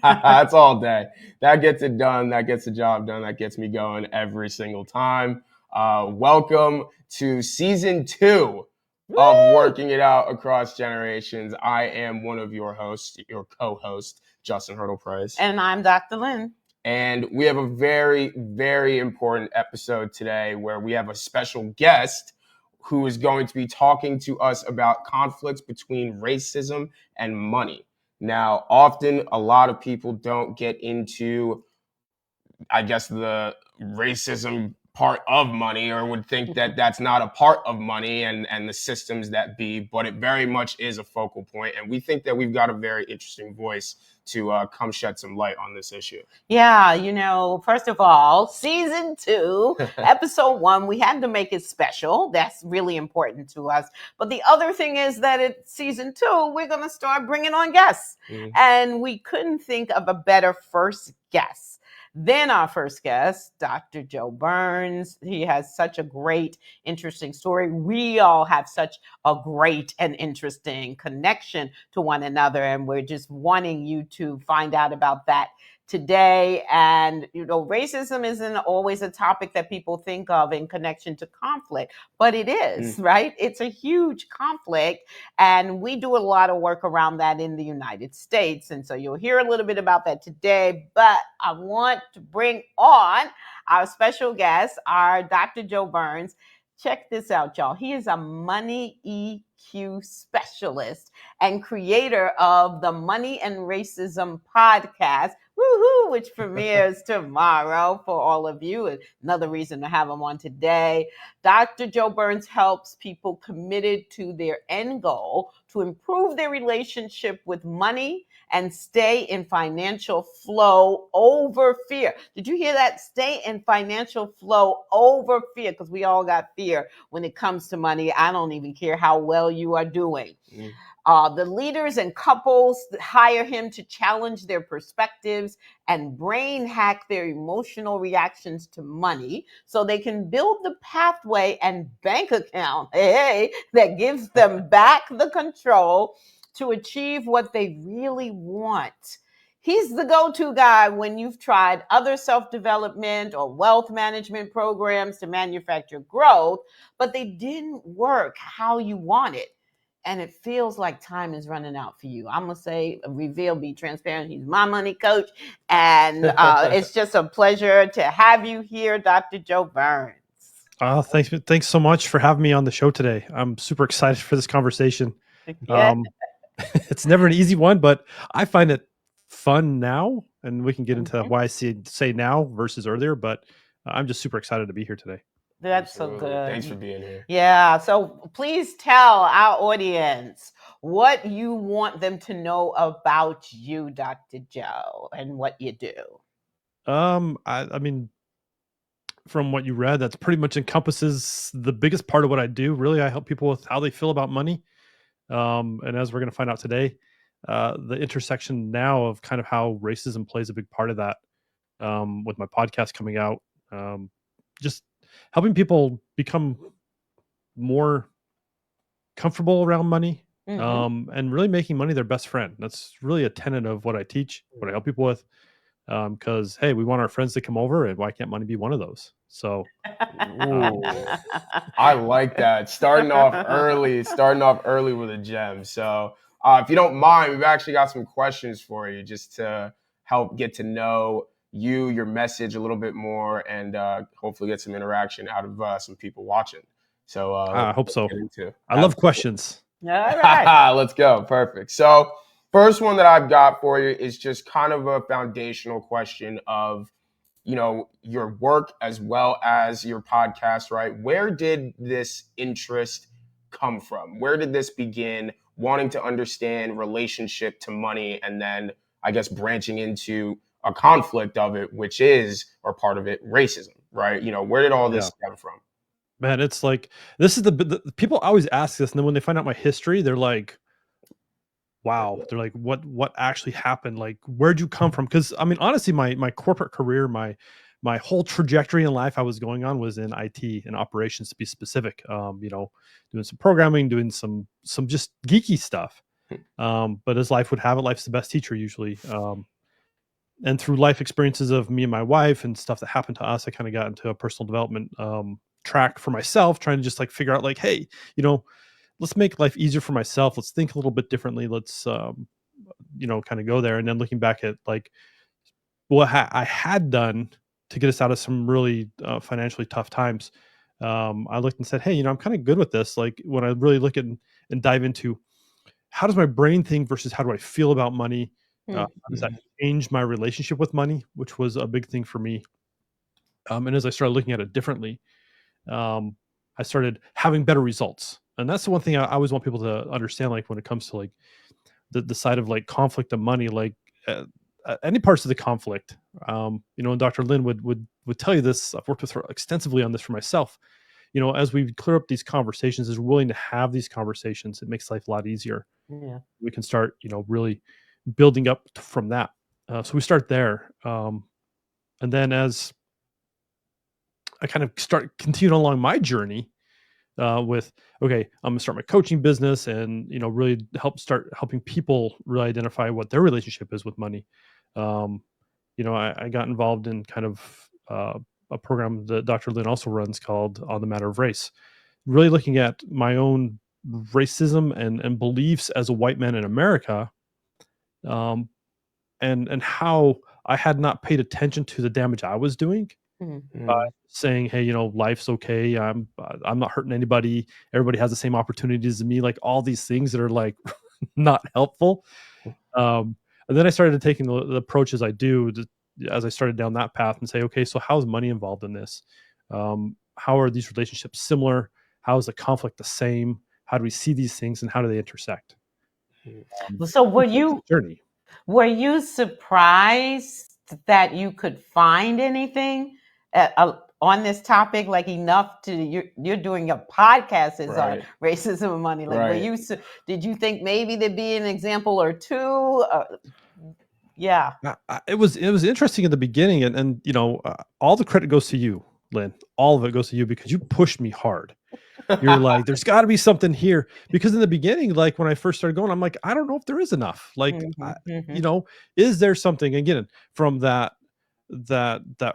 That's all day. That gets it done. That gets the job done. That gets me going every single time. Welcome to season 2 of Working It Out Across Generations. I am one of your hosts, your co-host, Justin Hurdle Price. And I'm Dr. Lynne. And we have a very, very important episode today where we have a special guest who is going to be talking to us about conflicts between racism and money. Now, often a lot of people don't get into, I guess, the racism part of money, or would think that that's not a part of money and the systems that be, but it very much is a focal point. And we think that we've got a very interesting voice to come shed some light on this issue. Yeah, first of all, season 2, episode 1, we had to make it special. That's really important to us. But the other thing is that it's season 2, we're going to start bringing on guests. And we couldn't think of a better first guest than our first guest, Dr. Joe Burns. He has such a great, interesting story. We all have such a great and interesting connection to one another, and we're just wanting you to find out about that today. And, racism isn't always a topic that people think of in connection to conflict, but it is, right? It's a huge conflict, and we do a lot of work around that in the United States. And so you'll hear a little bit about that today, but I want to bring on our special guest, our Dr. Joe Burns. Check this out, y'all. He is a money EQ specialist and creator of the Money and Racism podcast, woohoo, which premieres tomorrow for all of you. Another reason to have him on today. Dr. Joe Burns helps people committed to their end goal to improve their relationship with money and stay in financial flow over fear. Did you hear that? Stay in financial flow over fear, because we all got fear when it comes to money. I don't even care how well you are doing. The leaders and couples hire him to challenge their perspectives and brain hack their emotional reactions to money so they can build the pathway and bank account that gives them back the control to achieve what they really want. He's the go-to guy when you've tried other self-development or wealth management programs to manufacture growth, but they didn't work how you wanted. And it feels like time is running out for you. I'm going to say, reveal, be transparent. He's my money coach. And it's just a pleasure to have you here, Dr. Joe Burns. Thanks so much for having me on the show today. I'm super excited for this conversation. Yeah. It's never an easy one, but I find it fun now. And we can get into why I say now versus earlier. But I'm just super excited to be here today. That's Absolutely. so good. Thanks for being here. Yeah. So please tell our audience what you want them to know about you, Dr. Joe, and what you do. I mean, from what you read, that's pretty much encompasses the biggest part of what I do. Really, I help people with how they feel about money. And as we're going to find out today, the intersection now of kind of how racism plays a big part of that, with my podcast coming out, just helping people become more comfortable around money, and really making money their best friend. That's really a tenet of what I teach, what I help people with. Because hey, we want our friends to come over, and why can't money be one of those? So, I like that. Starting off early with a gem. So, if you don't mind, we've actually got some questions for you, just to help get to know you, your message a little bit more, and hopefully get some interaction out of some people watching. So, I hope so. I love love questions. All right. Let's go. Perfect. So, first one that I've got for you is just kind of a foundational question of, your work as well as your podcast, right? Where did this interest come from? Where did this begin, wanting to understand relationship to money, and then I guess branching into a conflict of it, which is, or part of it, racism, right? Where did all this come from? Man, it's like, this is the people always ask this, and then when they find out my history, they're like, wow. They're like, what actually happened? Like, where'd you come from? Because I mean, honestly, my corporate career, my whole trajectory in life I was going on was in IT and operations, to be specific. Doing some programming, doing some just geeky stuff. But as life would have it, life's the best teacher usually. and through life experiences of me and my wife and stuff that happened to us, I kind of got into a personal development track for myself, trying to just like figure out like, hey, let's make life easier for myself. Let's think a little bit differently. Let's kind of go there. And then looking back at like what I had done to get us out of some really financially tough times, I looked and said, hey, I'm kind of good with this. Like when I really look at and dive into how does my brain think versus how do I feel about money? How does that change my relationship with money, which was a big thing for me. And as I started looking at it differently, I started having better results. And that's the one thing I always want people to understand, like when it comes to like the side of like conflict and money, like any parts of the conflict. And Dr. Lynn would tell you this. I've worked with her extensively on this for myself. As we clear up these conversations, is willing to have these conversations, it makes life a lot easier. Yeah. We can start, really building up from that. So we start there. And then as I kind of continue along my journey with, okay, I'm gonna start my coaching business and, really start helping people really identify what their relationship is with money. I got involved in kind of a program that Dr. Lynn also runs called On the Matter of Race, really looking at my own racism and beliefs as a white man in America, and how I had not paid attention to the damage I was doing by saying, hey, life's okay. I'm not hurting anybody. Everybody has the same opportunities as me. Like all these things that are like not helpful. And then I started taking the approaches I do as I started down that path and say, okay, so how's money involved in this? How are these relationships similar? How is the conflict the same? How do we see these things and how do they intersect? So were you surprised that you could find anything on this topic, like enough to you're doing a podcast is on racism and money? Like, did you think maybe there'd be an example or two? Yeah, it was interesting in the beginning, and all the credit goes to you, Lynn. All of it goes to you because you pushed me hard. You're like, there's got to be something here, because in the beginning, like when I first started going, I'm like, I don't know if there is enough. Like, is there something again from that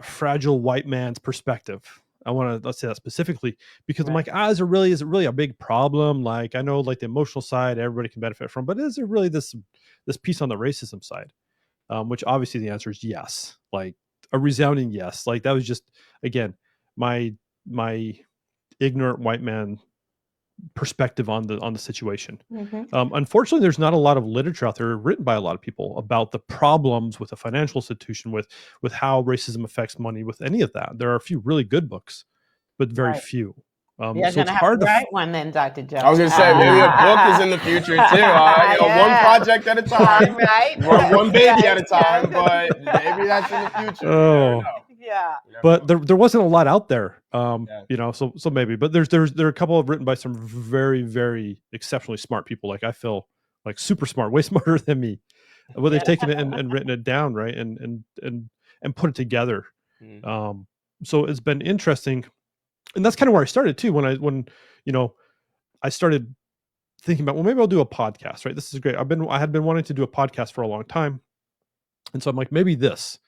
fragile white man's perspective? Let's say that specifically, because I'm like, is it really a big problem? Like, I know like the emotional side, everybody can benefit from, but is there really this piece on the racism side? Which obviously the answer is yes, like a resounding yes. Like that was just, again, my ignorant white man perspective on the situation. Unfortunately, there's not a lot of literature out there written by a lot of people about the problems with a financial institution, with how racism affects money, with any of that. There are a few really good books, but very few. You're going to have to write one then, Dr. Jones. I was going to say, maybe a book is in the future too. One project at a time, one baby at a time, but maybe that's in the future. Oh, yeah. But there wasn't a lot out there, so maybe. But there are a couple of written by some very, very exceptionally smart people. Like I feel like super smart, way smarter than me. Well, they've taken it and written it down, right, and put it together. So it's been interesting. And that's kind of where I started too. When I started thinking about, well, maybe I'll do a podcast, right? This is great. I had been wanting to do a podcast for a long time. And so I'm like, maybe this,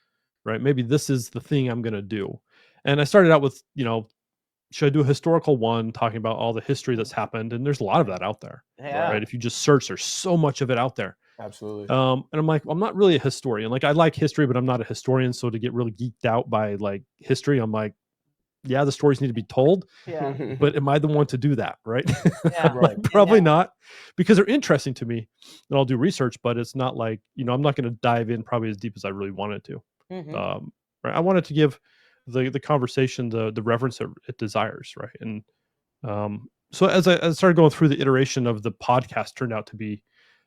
right? Maybe this is the thing I'm going to do. And I started out with, should I do a historical one talking about all the history that's happened? And there's a lot of that out there, right? If you just search, there's so much of it out there. Absolutely. And I'm like, well, I'm not really a historian. Like I like history, but I'm not a historian. So to get really geeked out by like history, I'm like, yeah, the stories need to be told, but am I the one to do that? Right. Like, probably not, because they're interesting to me and I'll do research, but it's not like, I'm not going to dive in probably as deep as I really wanted to. Right. I wanted to give the conversation, the reverence it desires. Right. And so as I started going through the iteration of the podcast turned out to be,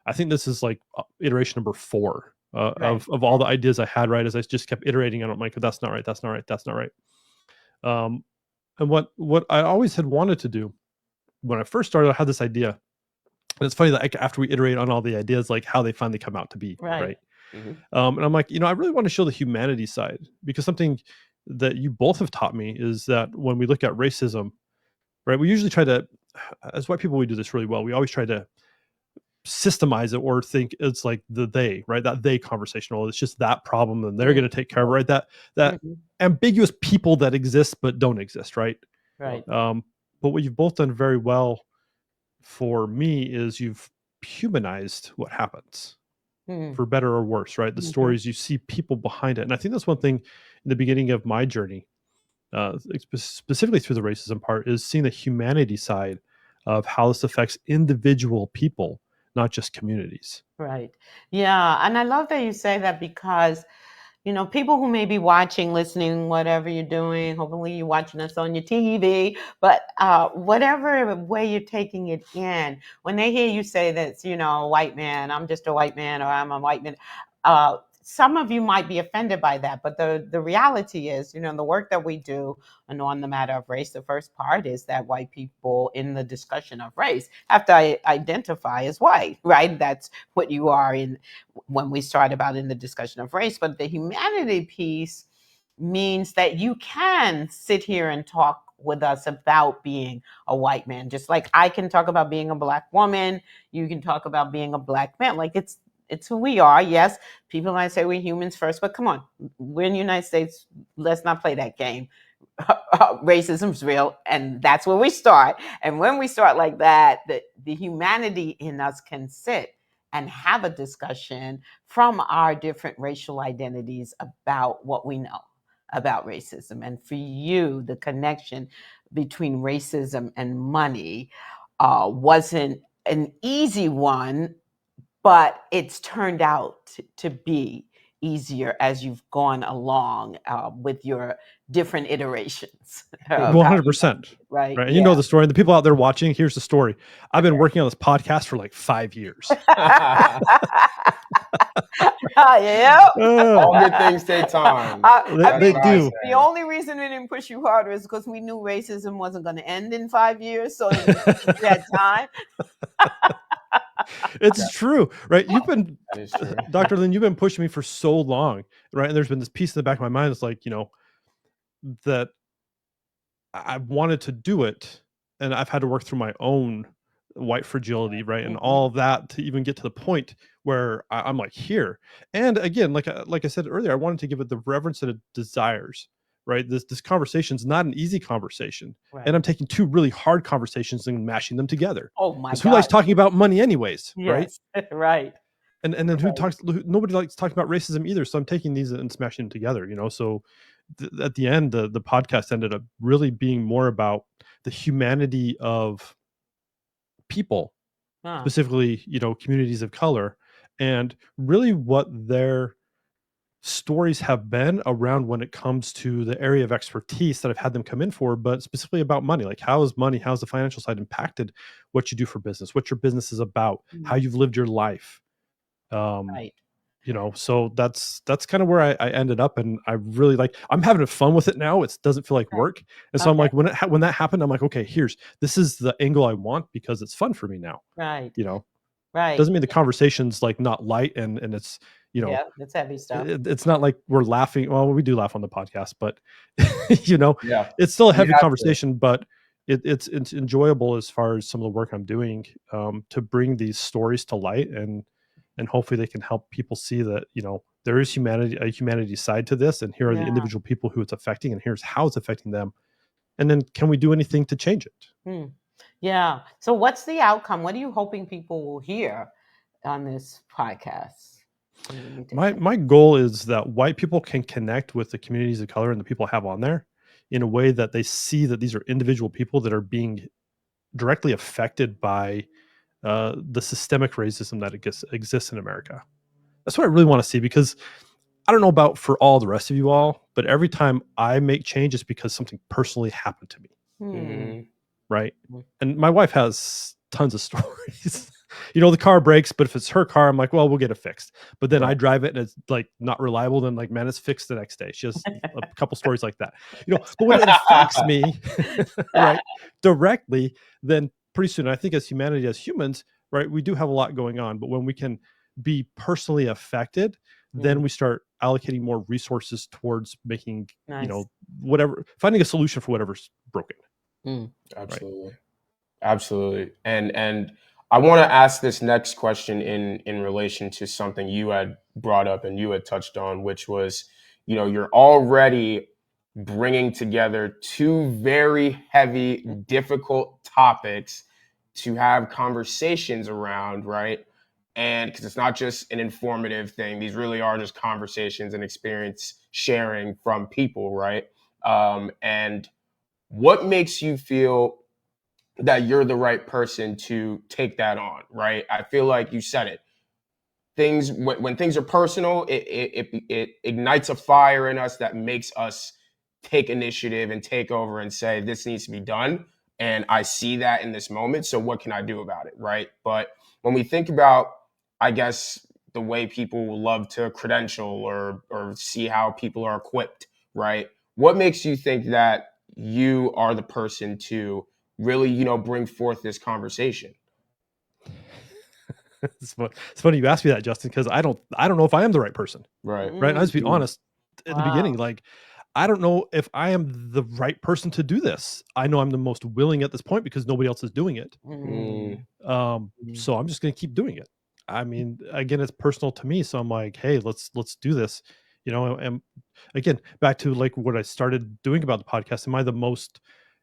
I think this is like iteration number 4 of all the ideas I had, right. As I just kept iterating on it, I'm like, that's not right. That's not right. That's not right. And what I always had wanted to do when I first started, I had this idea, and it's funny that like, after we iterate on all the ideas, like how they finally come out to be, right? And I'm like, I really want to show the humanity side, because something that you both have taught me is that when we look at racism, right, we usually try to, as white people, we do this really well. We always try to systemize it or think it's like they, right? That they conversational. It's just that problem and they're going to take care of it, right? That ambiguous people that exist but don't exist, right? Right. But what you've both done very well for me is you've humanized what happens, for better or worse, right? The stories, you see people behind it. And I think that's one thing in the beginning of my journey, specifically through the racism part, is seeing the humanity side of how this affects individual people, not just communities. Right. Yeah. And I love that you say that because, people who may be watching, listening, whatever you're doing, hopefully you're watching us on your TV, but whatever way you're taking it in, when they hear you say that, white man, I'm just a white man, or I'm a white man, some of you might be offended by that, but the reality is, the work that we do and on the matter of race, the first part is that white people in the discussion of race have to identify as white, right? That's what you are when we start about in the discussion of race. But the humanity piece means that you can sit here and talk with us about being a white man, just like I can talk about being a Black woman. You can talk about being a Black man. Like it's who we are. Yes, people might say we're humans first, but come on, we're in the United States. Let's not play that game. Racism's real, and that's where we start. And when we start like that, the humanity in us can sit and have a discussion from our different racial identities about what we know about racism. And for you, the connection between racism and money wasn't an easy one, but it's turned out to be easier as you've gone along with your different iterations. 100%. Right. And you know the story. And the people out there watching, here's the story. I've been working on this podcast for like 5 years. Yeah. All good things take time. They do. The only reason we didn't push you harder is because we knew racism wasn't going to end in 5 years. So we had time. It's true, right? You've been, Dr. Lynne, you've been pushing me for so long, right? And there's been this piece in the back of my mind that's like, that I wanted to do it, and I've had to work through my own white fragility, right? And all of that to even get to the point where I'm like here. And again, like I said earlier, I wanted to give it the reverence that it desires, right? This conversation is not an easy conversation. Right. And I'm taking two really hard conversations and mashing them together. Oh my God. Who likes talking about money anyways, yes. Right? Right. And then nobody likes talking about racism either. So I'm taking these and smashing them together, So at the end, the podcast ended up really being more about the humanity of people, specifically, communities of color, and really what their stories have been around when it comes to the area of expertise that I've had them come in for, but specifically about money. Like how's the financial side impacted what you do for business, what your business is about, how you've lived your life. Right. So that's kind of where I ended up, and I really I'm having fun with it now. It doesn't feel like work. And so I'm like, when that happened, this is the angle I want because it's fun for me now. Right. Right. Doesn't mean the conversation's like not light and it's, it's heavy stuff. It's not like we're laughing. Well, we do laugh on the podcast, but it's still a heavy conversation, but it's enjoyable as far as some of the work I'm doing to bring these stories to light, and hopefully they can help people see that, there is a humanity side to this, and here are the individual people who it's affecting, and here's how it's affecting them. And then can we do anything to change it? Yeah. So what's the outcome? What are you hoping people will hear on this podcast? My goal is that white people can connect with the communities of color and the people I have on there in a way that they see that these are individual people that are being directly affected by the systemic racism that exists in America. That's what I really want to see, because I don't know about for all the rest of you all, but every time I make changes because something personally happened to me. Right. And my wife has tons of stories. The car breaks, but if it's her car, I'm like, well, we'll get it fixed. But then I drive it and it's like not reliable. Then like, man, it's fixed the next day. She has a couple stories like that, but when it affects me right directly, then pretty soon, I think as humanity, as humans, right, we do have a lot going on, but when we can be personally affected, then we start allocating more resources towards making, finding a solution for whatever's broken. Absolutely. Absolutely. And I want to ask this next question in relation to something you had brought up and you had touched on, which was, you're already bringing together two very heavy, difficult topics to have conversations around, right? And because it's not just an informative thing, these really are just conversations and experience sharing from people, right? And what makes you feel that you're the right person to take that on, right? I feel like you said it. Things when things are personal, it ignites a fire in us that makes us take initiative and take over and say this needs to be done. And I see that in this moment. So what can I do about it, right? But when we think about, I guess, the way people love to credential or see how people are equipped, right? What makes you think that you are the person to really, bring forth this conversation? It's funny you asked me that, Justin, because I don't know if I am the right person. Right. Right. I'll just be Mm. honest in the beginning. Like, I don't know if I am the right person to do this. I know I'm the most willing at this point because nobody else is doing it. Mm. So I'm just gonna keep doing it. I mean, again, it's personal to me. So I'm like, hey, let's do this. And again, back to like what I started doing about the podcast. Am I the most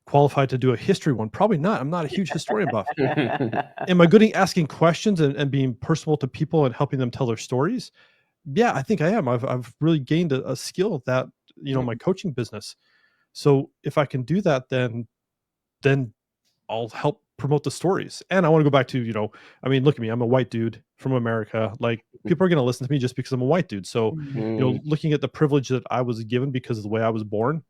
qualified to do a history one? Probably not. I'm not a huge historian buff. Am I good at asking questions and being personable to people and helping them tell their stories? Yeah, I think I am. I've really gained a skill that, my coaching business. So if I can do that, then I'll help promote the stories. And I want to go back to, I mean, look at me. I'm a white dude from America. Like, people are going to listen to me just because I'm a white dude. So, Mm. looking at the privilege that I was given because of the way I was born,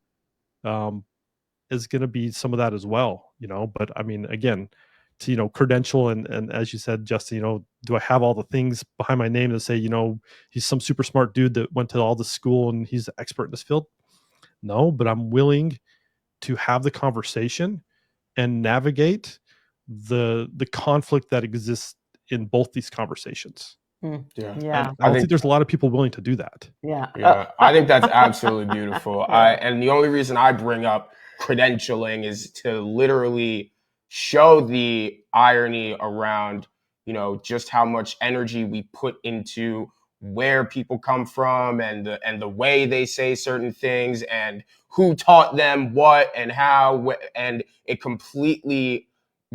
is going to be some of that as well, but I mean, again, to, credential and as you said, Justin, do I have all the things behind my name to say, he's some super smart dude that went to all the school and he's an expert in this field? No, but I'm willing to have the conversation and navigate the conflict that exists in both these conversations. Yeah. Yeah. I don't think there's a lot of people willing to do that. Yeah. Yeah, I think that's absolutely beautiful. And the only reason I bring up credentialing is to literally show the irony around, just how much energy we put into where people come from and the way they say certain things and who taught them what and how, and it completely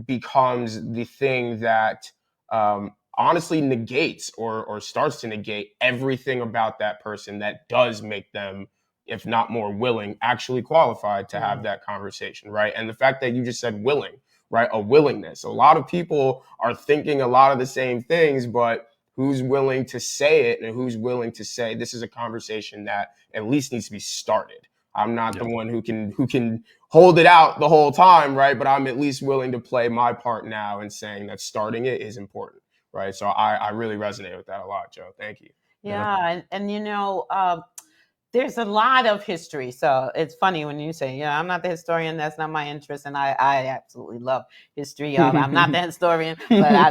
becomes the thing that honestly negates or starts to negate everything about that person that does make them, if not more willing, actually qualified to have that conversation, right? And the fact that you just said willing, right? A willingness. A lot of people are thinking a lot of the same things, but who's willing to say it and who's willing to say this is a conversation that at least needs to be started? I'm not the one who can hold it out the whole time, right? But I'm at least willing to play my part now in saying that starting it is important, right? So I really resonate with that a lot, Joe. Thank you. Yeah, and there's a lot of history. So it's funny when you say, I'm not the historian, that's not my interest. And I absolutely love history. I'm not the historian, but I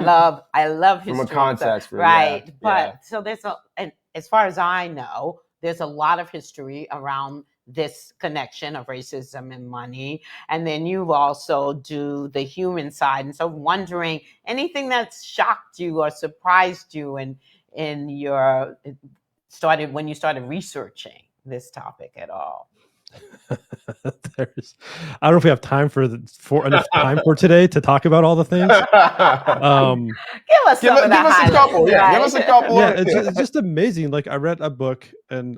love history. From a context, right. Yeah, but so and as far as I know, there's a lot of history around this connection of racism and money. And then you also do the human side. And so wondering anything that's shocked you or surprised you in your when you started researching this topic at all. I don't know if we have time for enough time for today to talk about all the things. Give us give us a couple. Right? Yeah, give us a couple. Yeah, it's just amazing. Like, I read a book and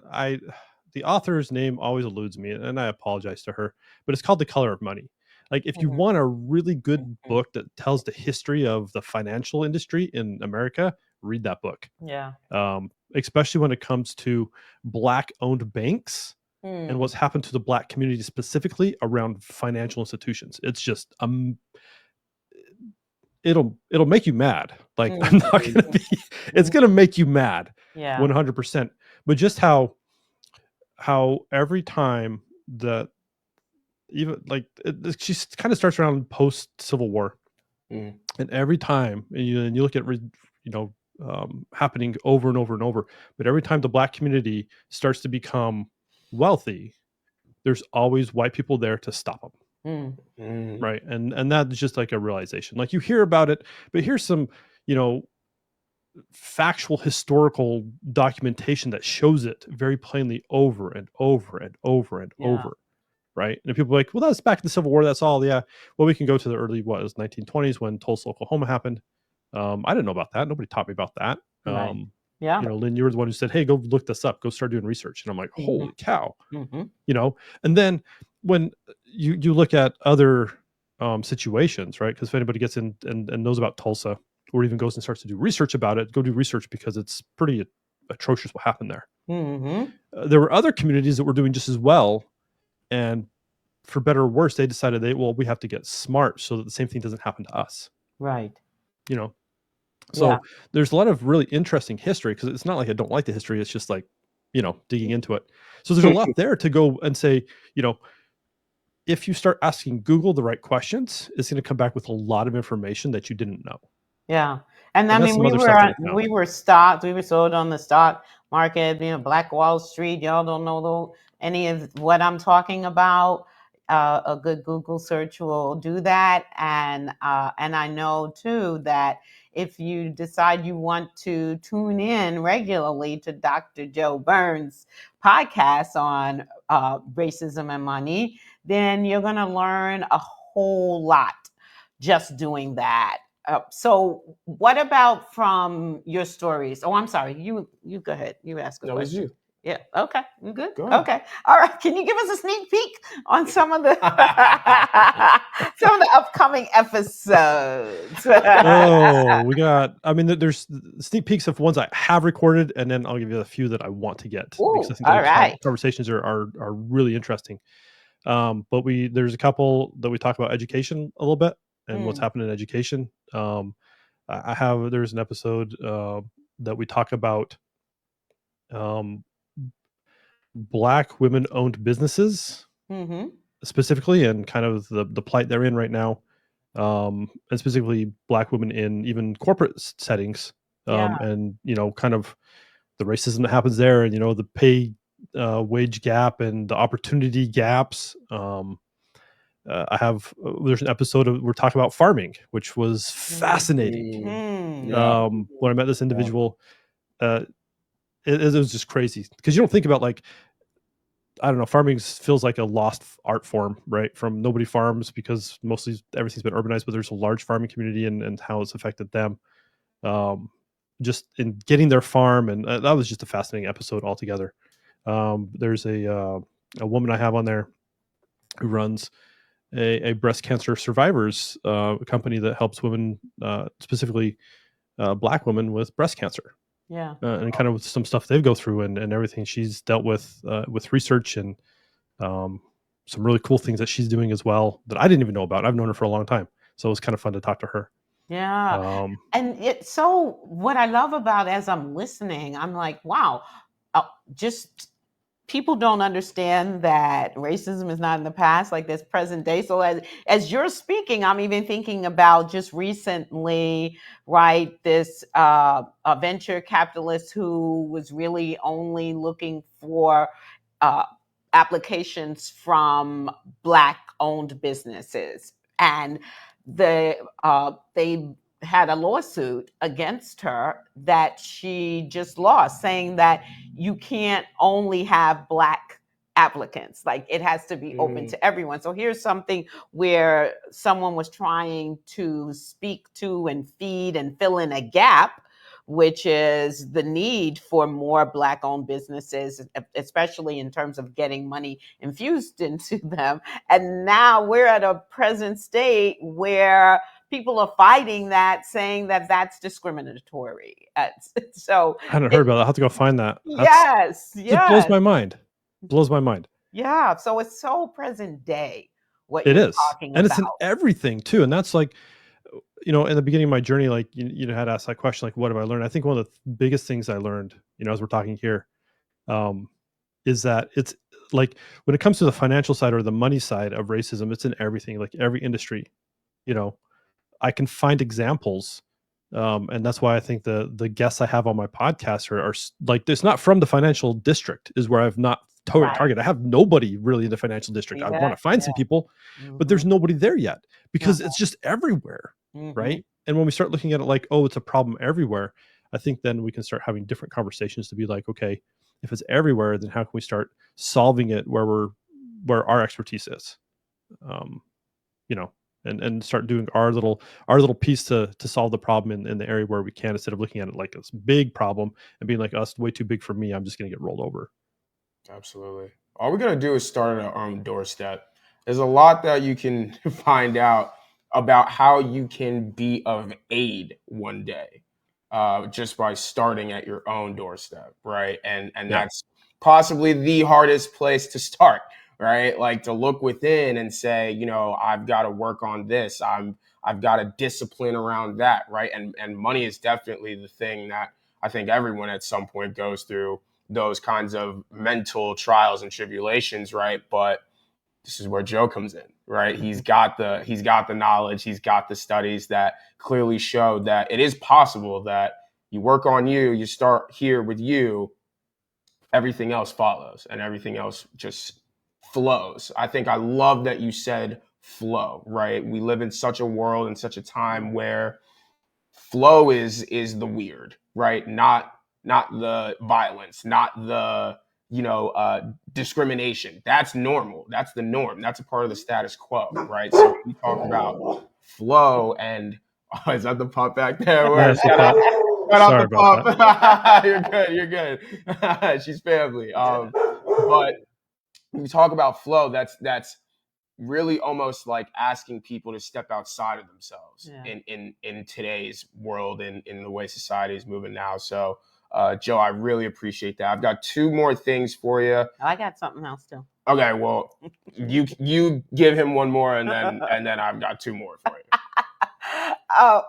the author's name always eludes me, and I apologize to her, but it's called The Color of Money. Like, if you want a really good book that tells the history of the financial industry in America, read that book. Yeah. Especially when it comes to Black-owned banks and what's happened to the Black community specifically around financial institutions. It's just it'll make you mad. Like, I'm not gonna be. It's gonna make you mad. Yeah. 100%. But just how every time that even like she kind of starts around post Civil War, and every time and you look at happening over and over and over, but every time the Black community starts to become wealthy, there's always white people there to stop them. right? And that's just like a realization. Like you hear about it, but here's some, you know, factual historical documentation that shows it very plainly over and over and over and Yeah. over, right? And people are like, well, that's back in the Civil War, that's all. Yeah, well, we can go to the early, what, it was 1920s when Tulsa, Oklahoma happened. I didn't know about that. Nobody taught me about that. Right. Yeah. You know, Lynn, you were the one who said, hey, go look this up, go start doing research. And I'm like, holy cow. You know, and then when you look at other situations, right? Because if anybody gets in and knows about Tulsa, or even goes and starts to do research about it, go do research, because it's pretty atrocious what happened there. There were other communities that were doing just as well, and for better or worse, they decided we have to get smart so that the same thing doesn't happen to us. Right. You know, so there's a lot of really interesting history, because it's not like I don't like the history. It's just like, you know, digging into it. So there's a lot there to go and say, you know, if you start asking Google the right questions, it's going to come back with a lot of information that you didn't know. Yeah. And I mean, we were sold on the stock market, you know, Black Wall Street. Y'all don't know any of what I'm talking about. A good Google search will do that. And I know too that if you decide you want to tune in regularly to Dr. Joe Burns' podcast on racism and money, then you're going to learn a whole lot just doing that. So what about from your stories? Oh, I'm sorry. You go ahead. You ask a question. That was you. Yeah. Okay. You good? Go ahead. Okay. All right. Can you give us a sneak peek on some of the upcoming episodes? Oh, we got. I mean, there's sneak peeks of ones I have recorded, and then I'll give you a few that I want to get. Ooh, because I think all right. conversations are really interesting. But there's a couple that we talk about education a little bit and what's happening in education. There's an episode that we talk about Black women-owned businesses specifically, and kind of the plight they're in right now, and specifically Black women in even corporate settings, and you know, kind of the racism that happens there, and you know, the pay wage gap and the opportunity gaps. There's an episode we're talking about farming, which was fascinating. When I met this individual, it was just crazy, because you don't think about, like, I don't know, farming feels like a lost art form, right? From nobody farms because mostly everything's been urbanized, but there's a large farming community and how it's affected them. Just in getting their farm, and that was just a fascinating episode altogether. There's a woman I have on there who runs a breast cancer survivors company that helps women, specifically Black women with breast cancer. And kind of some stuff they go through and everything she's dealt with research, and some really cool things that she's doing as well that I didn't even know about. I've known her for a long time, so it was kind of fun to talk to her. And so what I love about, as I'm listening, I'm like, wow, just people don't understand that racism is not in the past, like this present day. So as you're speaking, I'm even thinking about just recently, right, this a venture capitalist who was really only looking for applications from Black owned businesses, and they had a lawsuit against her that she just lost, saying that you can't only have Black applicants, like it has to be open to everyone. So here's something where someone was trying to speak to and feed and fill in a gap, which is the need for more Black owned businesses, especially in terms of getting money infused into them. And now we're at a present state where people are fighting that, saying that that's discriminatory. So I hadn't heard about that. I'll have to go find that. Yes. It blows my mind. Yeah. So it's so present day. What it you're is, talking and about. it's in everything too. And that's like, you know, in the beginning of my journey, like you had asked that question, like, what have I learned? I think one of the biggest things I learned, you know, as we're talking here, is that it's like when it comes to the financial side or the money side of racism, it's in everything, like every industry. You know, I can find examples, and that's why I think the guests I have on my podcast are like, it's not from the financial district, is where I've not Right. target. I have nobody really in the financial district. I want to find some people, but there's nobody there yet because it's just everywhere, right? And when we start looking at it like, oh, it's a problem everywhere, I think then we can start having different conversations to be like, okay, if it's everywhere, then how can we start solving it where our expertise is, you know, and start doing our little piece to solve the problem in the area where we can, instead of looking at it like this big problem and being like, us, way too big for me, I'm just going to get rolled over. Absolutely. All we're going to do is start at our own doorstep. There's a lot that you can find out about how you can be of aid one day, just by starting at your own doorstep, right? And that's possibly the hardest place to start, right? Like to look within and say, I've got to work on this. I've got a discipline around that, right? And money is definitely the thing that I think everyone at some point goes through those kinds of mental trials and tribulations, right? But this is where Joe comes in, right? He's got the knowledge, he's got the studies that clearly show that it is possible that you work on you start here with you, everything else follows and everything else just flows. I love that you said flow, right? We live in such a world and such a time where flow is the weird, right? Not the violence, not the discrimination. That's normal. That's the norm. That's a part of the status quo, right? So we talk about flow, and is that the pop back there? Shout out Sorry the about pop. You're good. She's family. But when we talk about flow, that's really almost like asking people to step outside of themselves in today's world and in the way society is moving now. So, Joe, I really appreciate that. I've got two more things for you. I got something else too. Okay, well, you give him one more, and then I've got two more for you.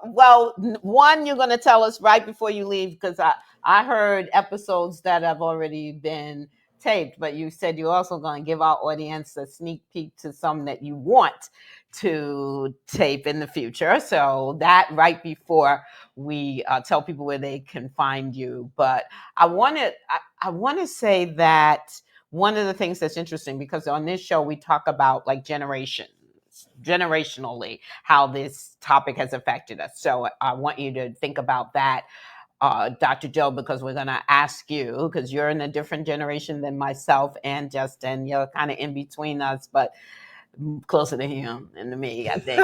Well, one you're going to tell us right before you leave, because I heard episodes that have already been taped, but you said you're also going to give our audience a sneak peek to some that you want to tape in the future. So that right before we tell people where they can find you. But I want to say that one of the things that's interesting, because on this show we talk about like generationally how this topic has affected us. So I want you to think about that, Dr. Joe, because we're going to ask you, because you're in a different generation than myself and Justin. You're kind of in between us, but closer to him than to me, I think.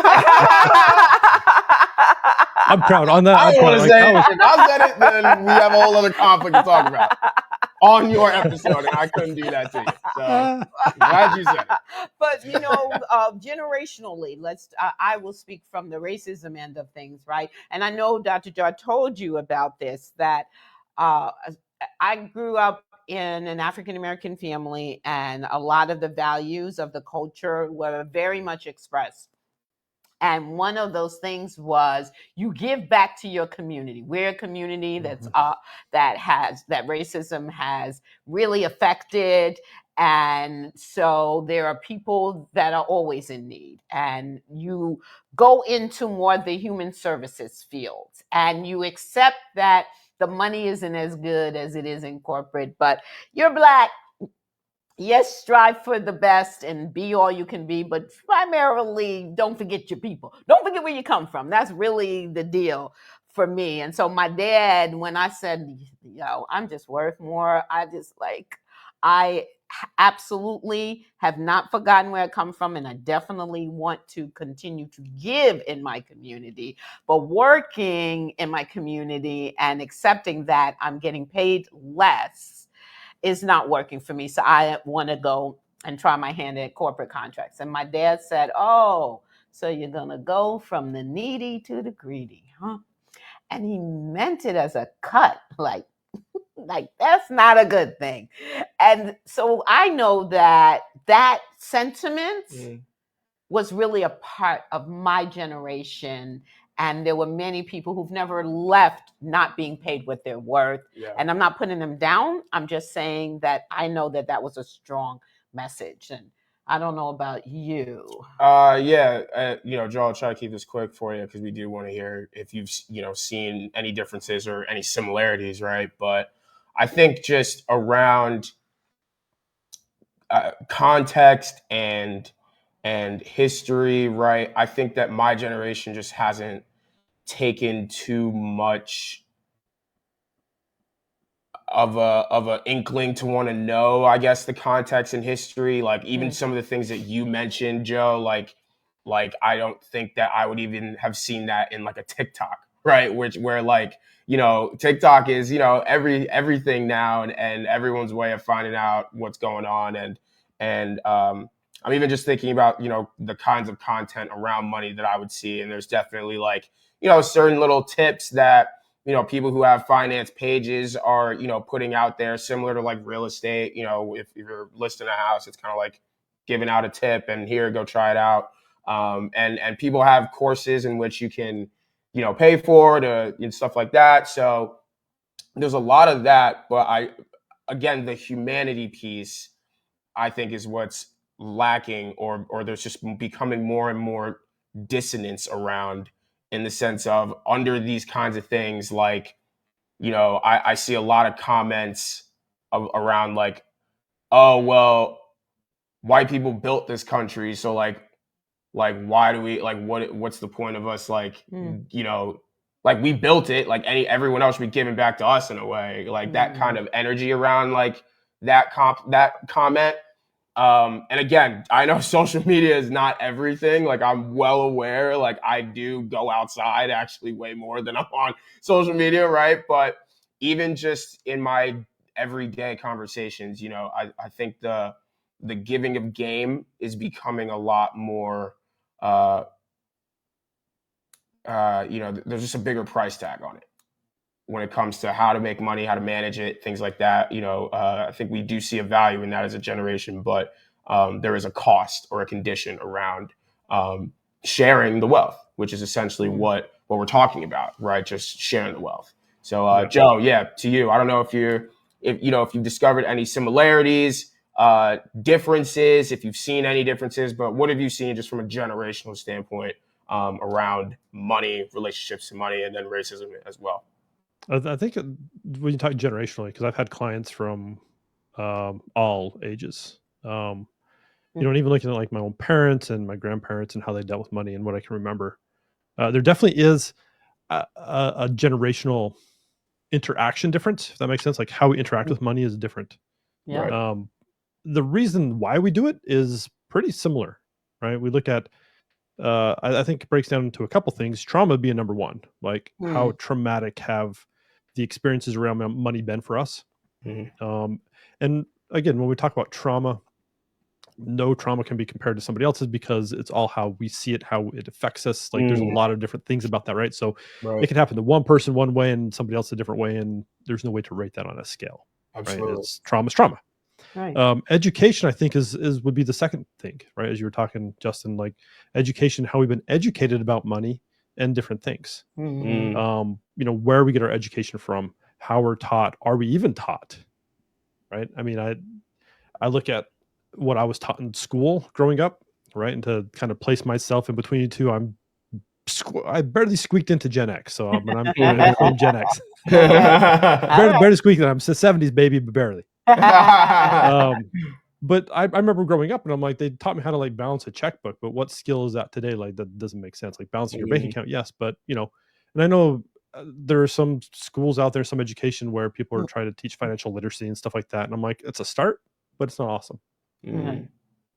I'm proud on that. I don't want to say it. If I said it, then we have a whole other conflict to talk about on your episode, and I couldn't do that to you. So glad you said it. But generationally, I will speak from the racism end of things, right? And I know Dr. Joe told you about this, that I grew up in an African American family, and a lot of the values of the culture were very much expressed. And one of those things was you give back to your community. We're a community that's that racism has really affected. And so there are people that are always in need. And you go into more the human services fields, and you accept that the money isn't as good as it is in corporate, but you're Black. Yes, strive for the best and be all you can be, but primarily don't forget your people. Don't forget where you come from. That's really the deal for me. And so my dad, when I said, I'm just worth more, I absolutely have not forgotten where I come from, and I definitely want to continue to give in my community, but working in my community and accepting that I'm getting paid less is not working for me. So I want to go and try my hand at corporate contracts. And my dad said, oh, so you're going to go from the needy to the greedy, huh? And he meant it as a cut, like that's not a good thing. And so I know that sentiment was really a part of my generation. And there were many people who've never left not being paid what they're worth. Yeah. And I'm not putting them down. I'm just saying that I know that was a strong message. And I don't know about you. Joe, I'll try to keep this quick for you, because we do want to hear if you've, seen any differences or any similarities, right? But I think just around context and history, right? I think that my generation just hasn't taken too much of a inkling to want to know, I guess, the context and history. Like even some of the things that you mentioned, Joe, like I don't think that I would even have seen that in like a TikTok, right? Where like, TikTok is, everything now, and everyone's way of finding out what's going on. And I'm even just thinking about, the kinds of content around money that I would see. And there's definitely like, certain little tips that, people who have finance pages are, putting out there, similar to like real estate. If you're listing a house, it's kind of like giving out a tip and here, go try it out. And people have courses in which you can, pay for to and stuff like that. So there's a lot of that, but again, the humanity piece, I think, is what's lacking, or there's just becoming more and more dissonance around, in the sense of, under these kinds of things, like, I see a lot of comments around like, oh, well, white people built this country, so like why do we, like, what's the point of us, like, like, we built it, like everyone else should be giving back to us in a way, like that kind of energy around like that comment. And again, I know social media is not everything. Like, I'm well aware, like I do go outside actually way more than I'm on social media, right? But even just in my everyday conversations, I think the giving of game is becoming a lot more, there's just a bigger price tag on it when it comes to how to make money, how to manage it, things like that. I think we do see a value in that as a generation, but there is a cost or a condition around sharing the wealth, which is essentially what we're talking about, right? Just sharing the wealth. So, Joe, yeah, to you. I don't know if you've discovered any similarities, differences, if you've seen any differences, but what have you seen just from a generational standpoint around money, relationships to money, and then racism as well? I think when you talk generationally, because I've had clients from all ages, and even looking at like my own parents and my grandparents and how they dealt with money and what I can remember, there definitely is a generational interaction difference, if that makes sense. Like how we interact with money is different. Yeah. Right. The reason why we do it is pretty similar, right? We look at I think it breaks down into a couple things. Trauma being number one. Like how traumatic have the experiences around money been for us? And again, when we talk about trauma, no trauma can be compared to somebody else's, because it's all how we see it, how it affects us. Like there's a lot of different things about that, right? So it can happen to one person one way and somebody else a different way, and there's no way to rate that on a scale. Absolutely. Right? It's trauma. Right. Education, I think, is would be the second thing, right? As you were talking, Justin, like education, how we've been educated about money and different things. Where we get our education from, how we're taught, are we even taught? Right? I mean, I look at what I was taught in school growing up, right? And to kind of place myself in between the two, I barely squeaked into Gen X, so I'm in Gen X. barely squeaked. I'm 70s baby, but barely. But I remember growing up and I'm like, they taught me how to like balance a checkbook, but what skill is that today? Like that doesn't make sense. Like balancing your bank account, yes, but and I know there are some schools out there, some education where people are trying to teach financial literacy and stuff like that, and I'm like, it's a start, but it's not awesome. And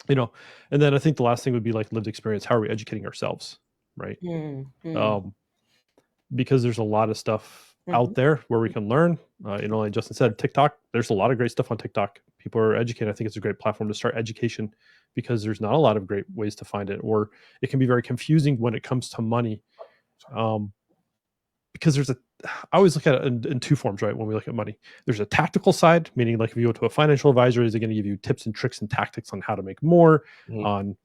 then I think the last thing would be like lived experience. How are we educating ourselves, right? Because there's a lot of stuff out there where we can learn. Like Justin said, TikTok, there's a lot of great stuff on TikTok. People are educated. I think it's a great platform to start education, because there's not a lot of great ways to find it, or it can be very confusing when it comes to money. Because I always look at it in two forms, right? When we look at money, there's a tactical side, meaning like if you go to a financial advisor, is it going to give you tips and tricks and tactics on how to make more, on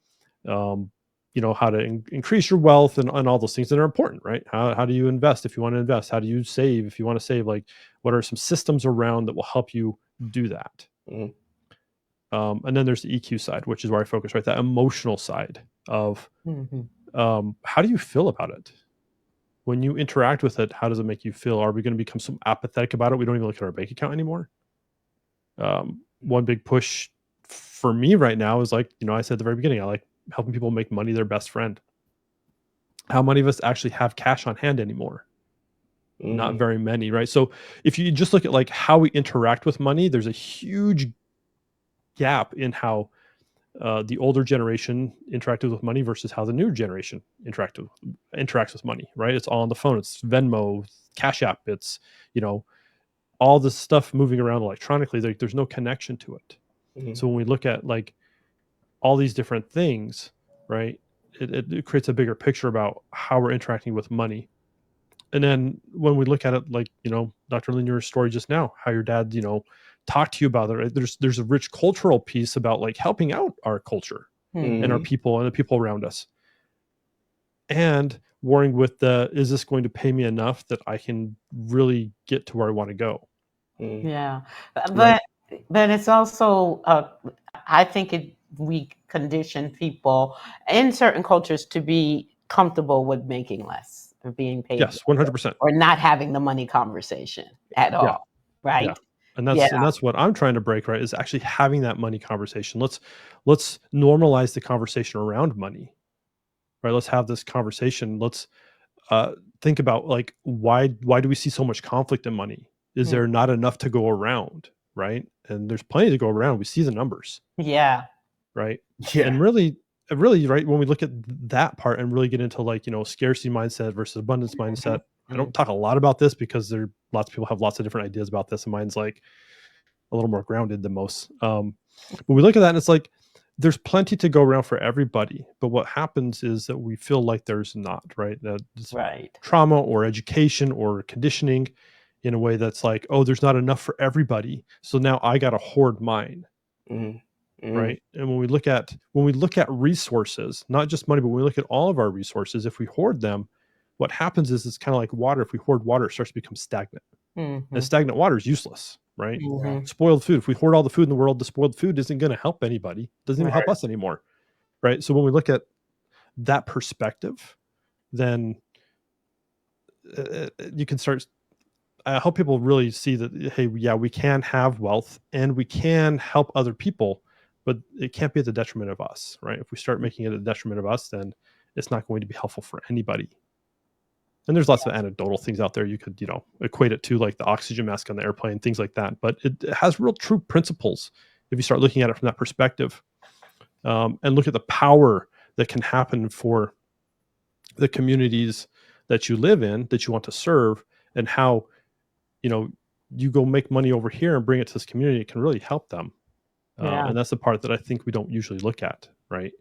how to increase your wealth and all those things that are important, right? How do you invest if you want to invest? How do you save if you want to save? Like, what are some systems around that will help you do that? And then there's the EQ side, which is where I focus, right? That emotional side of how do you feel about it? When you interact with it, how does it make you feel? Are we going to become so apathetic about it we don't even look at our bank account anymore? One big push for me right now is like, I said at the very beginning, I like helping people make money their best friend. How many of us actually have cash on hand anymore? Not very many, right? So if you just look at like how we interact with money, there's a huge gap in how the older generation interacted with money versus how the new generation interacts with money, right? It's all on the phone. It's Venmo, Cash App. It's, all this stuff moving around electronically. Like there's no connection to it. So when we look at like all these different things, right, it creates a bigger picture about how we're interacting with money. And then when we look at it, like, Dr. Lynne, your story just now, how your dad, talked to you about it, right? There's a rich cultural piece about like helping out our culture and our people and the people around us. And warring with is this going to pay me enough that I can really get to where I want to go? Yeah. Right. But it's also, I think we condition people in certain cultures to be comfortable with making less or being paid Yes, 100%. or not having the money conversation at Yeah. all. Right. Yeah. And that's what I'm trying to break, right? Is actually having that money conversation. Let's normalize the conversation around money, right? Let's have this conversation. Let's think about like why do we see so much conflict in money? Is there not enough to go around, right? And there's plenty to go around. We see the numbers, Yeah. right? Yeah. And really, right, when we look at that part and really get into like, scarcity mindset versus abundance mindset, I don't talk a lot about this because lots of people have lots of different ideas about this, and mine's like a little more grounded than most. But we look at that and it's like there's plenty to go around for everybody. But what happens is that we feel like there's not, right? Right. Trauma or education or conditioning in a way that's like, oh, there's not enough for everybody. So now I got to hoard mine. Right. And when we look at resources, not just money, but when we look at all of our resources, if we hoard them, what happens is it's kind of like water. If we hoard water, it starts to become stagnant. And stagnant water is useless, right? Spoiled food. If we hoard all the food in the world, the spoiled food isn't going to help anybody. It doesn't even help us anymore. Right. So when we look at that perspective, then you can start. I hope people really see that, hey, yeah, we can have wealth and we can help other people, but it can't be at the detriment of us, right? If we start making it a detriment of us, then it's not going to be helpful for anybody. And there's lots of anecdotal things out there. You could, equate it to like the oxygen mask on the airplane, things like that. But it has real true principles if you start looking at it from that perspective, and look at the power that can happen for the communities that you live in, that you want to serve, and how, you go make money over here and bring it to this community. It can really help them. And that's the part that I think we don't usually look at, right?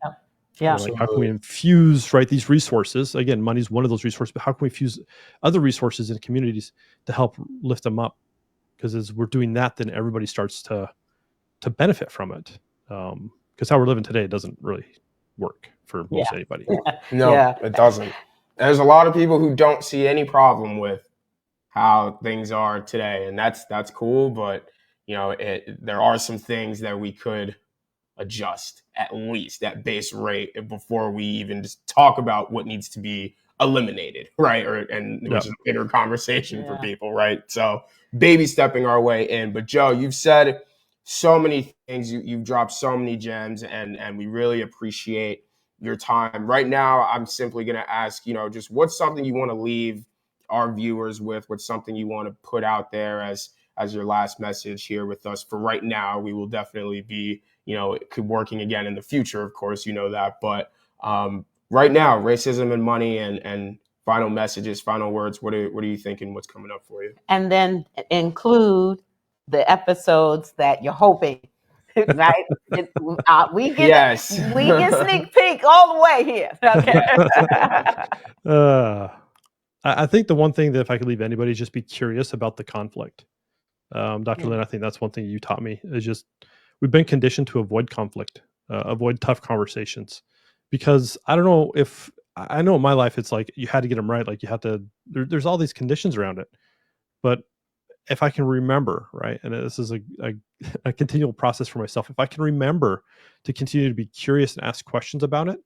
Yeah. Like, how can we infuse, right, these resources? Again, money's one of those resources, but how can we fuse other resources in communities to help lift them up? Because as we're doing that, then everybody starts to benefit from it. Because how we're living today doesn't really work for most anybody. No, it doesn't. There's a lot of people who don't see any problem with how things are today, and that's cool. But there are some things that we could adjust at least at base rate before we even just talk about what needs to be eliminated, right? Which is a bigger conversation for people, right? So baby stepping our way in. But Joe, you've said so many things, you've dropped so many gems, and we really appreciate your time. Right now, I'm simply going to ask, just what's something you want to leave our viewers with? What's something you want to put out there as your last message here with us? For right now, we will definitely be working again in the future, of course, that. But right now, racism and money, and final messages, final words. What are you thinking? What's coming up for you? And then include the episodes that you're hoping, right? We get sneak peek all the way here. Okay. I think the one thing that if I could leave anybody is just be curious about the conflict. Dr. Lynne, I think that's one thing you taught me is just we've been conditioned to avoid conflict, avoid tough conversations, because I don't know if I know in my life it's like you had to get them right, like you have to. There's all these conditions around it, but if I can remember, right, and this is a continual process for myself. If I can remember to continue to be curious and ask questions about it,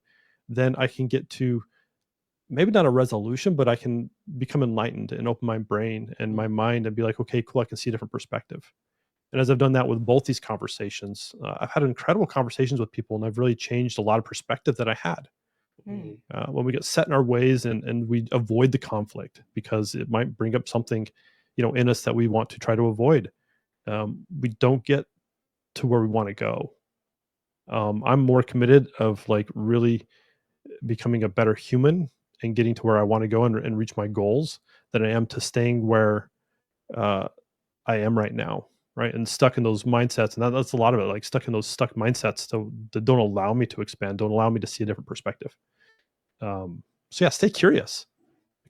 then I can get to maybe not a resolution, but I can become enlightened and open my brain and my mind and be like, okay, cool, I can see a different perspective. And as I've done that with both these conversations, I've had incredible conversations with people, and I've really changed a lot of perspective that I had. Mm. When we get set in our ways and we avoid the conflict because it might bring up something, in us that we want to try to avoid. We don't get to where we want to go. I'm more committed of like really becoming a better human and getting to where I want to go and reach my goals than I am to staying where uh, I am right now. Right. And stuck in those mindsets. And that's a lot of it, like stuck in those stuck mindsets that don't allow me to expand, don't allow me to see a different perspective. So yeah, stay curious.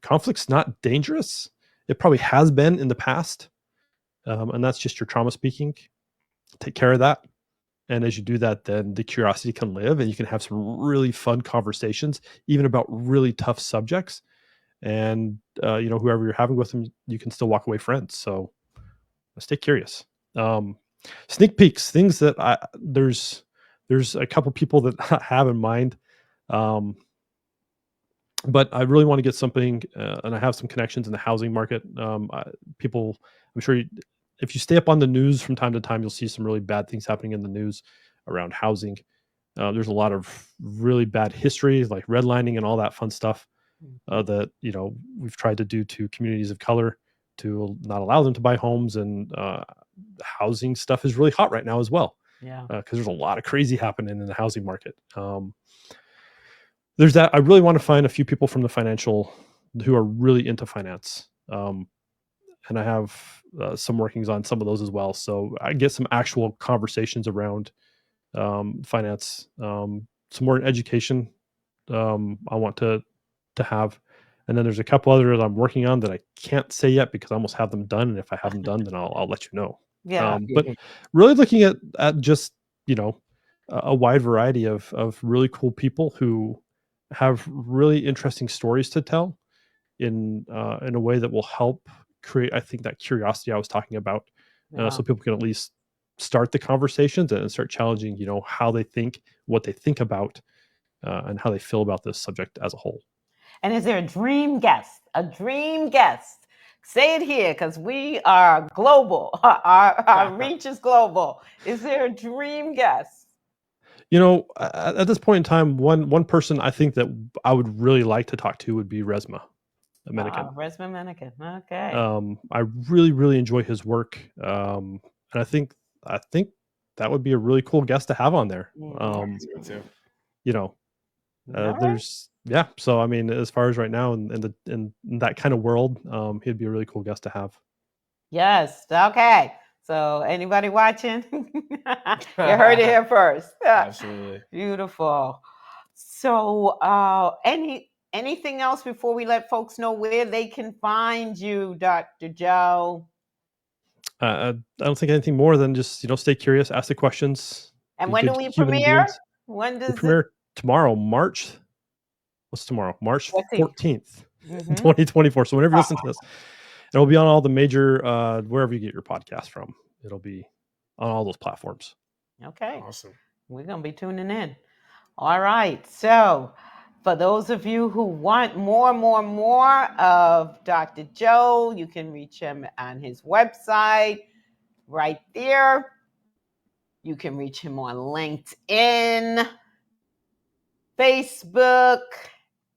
Conflict's not dangerous. It probably has been in the past. And that's just your trauma speaking. Take care of that. And as you do that, then the curiosity can live and you can have some really fun conversations, even about really tough subjects. And, whoever you're having with them, you can still walk away friends. So stay curious. Sneak peeks, things that there's a couple people that I have in mind. But I really want to get something, and I have some connections in the housing market. People, I'm sure if you stay up on the news from time to time, you'll see some really bad things happening in the news around housing. There's a lot of really bad history, like redlining and all that fun stuff that we've tried to do to communities of color to not allow them to buy homes, and housing stuff is really hot right now as well. Yeah. Because there's a lot of crazy happening in the housing market. There's that. I really want to find a few people from the financial who are really into finance. And I have some workings on some of those as well. So I get some actual conversations around finance, some more education I want to have. And then there's a couple others I'm working on that I can't say yet because I almost have them done. And if I have them done, then I'll let you know. Yeah. But really looking at just, a wide variety of really cool people who have really interesting stories to tell in a way that will help create, I think, that curiosity I was talking about, Yeah. so people can at least start the conversations and start challenging, how they think, what they think about, and how they feel about this subject as a whole. And is there a dream guest? A dream guest? Say it here because we are global. Our reach is global. Is there a dream guest? At this point in time, one person I think that I would really like to talk to would be Resma Meniken. Resma Meniken. Okay. I really, really enjoy his work, and I think that would be a really cool guest to have on there. There's So I mean, as far as right now in that kind of world, he'd be a really cool guest to have. Yes. Okay. So anybody watching, you heard it here first. Absolutely. Beautiful. So anything else before we let folks know where they can find you, Dr. Joe? I don't think anything more than just stay curious, ask the questions. And when do we premiere? When does we premiere? Tomorrow, what's tomorrow? March 14th, 2024. So whenever you listen to this, it'll be on all the major, wherever you get your podcast from. It'll be on all those platforms. Okay. Awesome. We're going to be tuning in. All right. So for those of you who want more of Dr. Joe, you can reach him on his website right there. You can reach him on LinkedIn, Facebook,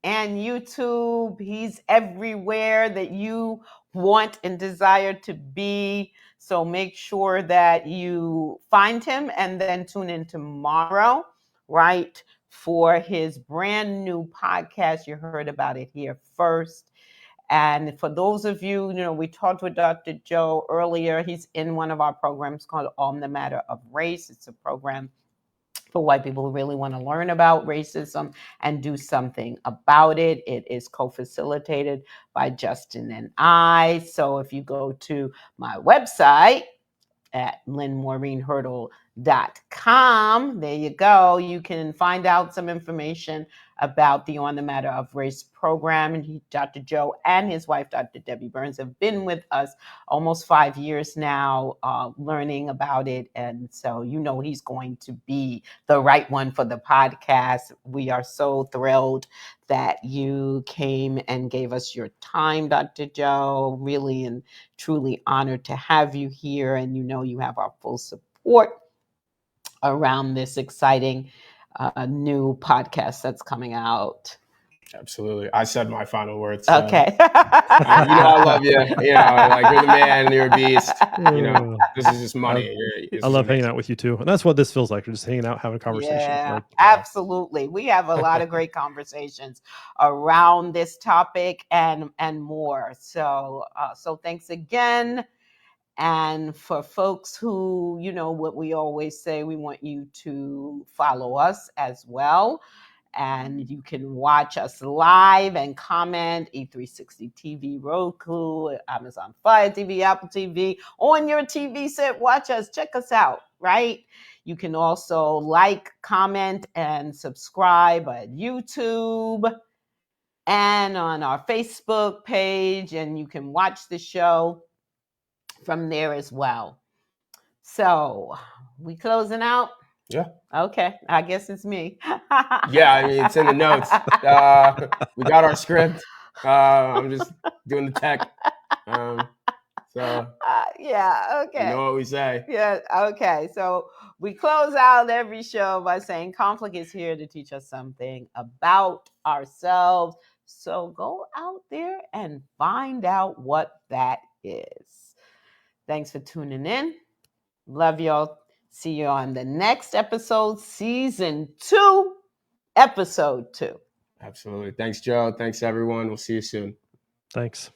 and YouTube. He's everywhere that you want and desire to be. So make sure that you find him and then tune in tomorrow, right, for his brand new podcast. You heard about it here first. And for those of you, we talked with Dr. Joe earlier. He's in one of our programs called On the Matter of Race. It's a program for white people who really want to learn about racism and do something about it. It is co-facilitated by Justin and I. So if you go to my website at lynnemaureenhurdle.com, there you go. You can find out some information about the On the Matter of Race program. And Dr. Joe and his wife, Dr. Debbie Burns, have been with us almost 5 years now, learning about it. And so, he's going to be the right one for the podcast. We are so thrilled that you came and gave us your time, Dr. Joe. Really and truly honored to have you here. And you have our full support around this exciting new podcast that's coming out. Absolutely. I said my final words. Okay. I love you. Like you're the man, you're a beast. This is just money. I love hanging out with you too. And that's what this feels like. We're just hanging out, having a conversation. Yeah, absolutely. We have a lot of great conversations around this topic and more. So thanks again. And for folks who, what we always say, we want you to follow us as well. And you can watch us live and comment, E360 TV, Roku, Amazon Fire TV, Apple TV, on your TV set. Watch us, check us out, right? You can also like, comment, and subscribe at YouTube and on our Facebook page. And you can watch the show from there as well. So, we closing out? Yeah. Okay. I guess it's me. Yeah, it's in the notes. We got our script. I'm just doing the tech. Yeah. Okay. You know what we say. Yeah. Okay. So we close out every show by saying conflict is here to teach us something about ourselves. So go out there and find out what that is. Thanks for tuning in. Love y'all. See you on the next episode, season 2, episode 2. Absolutely. Thanks, Joe. Thanks, everyone. We'll see you soon. Thanks.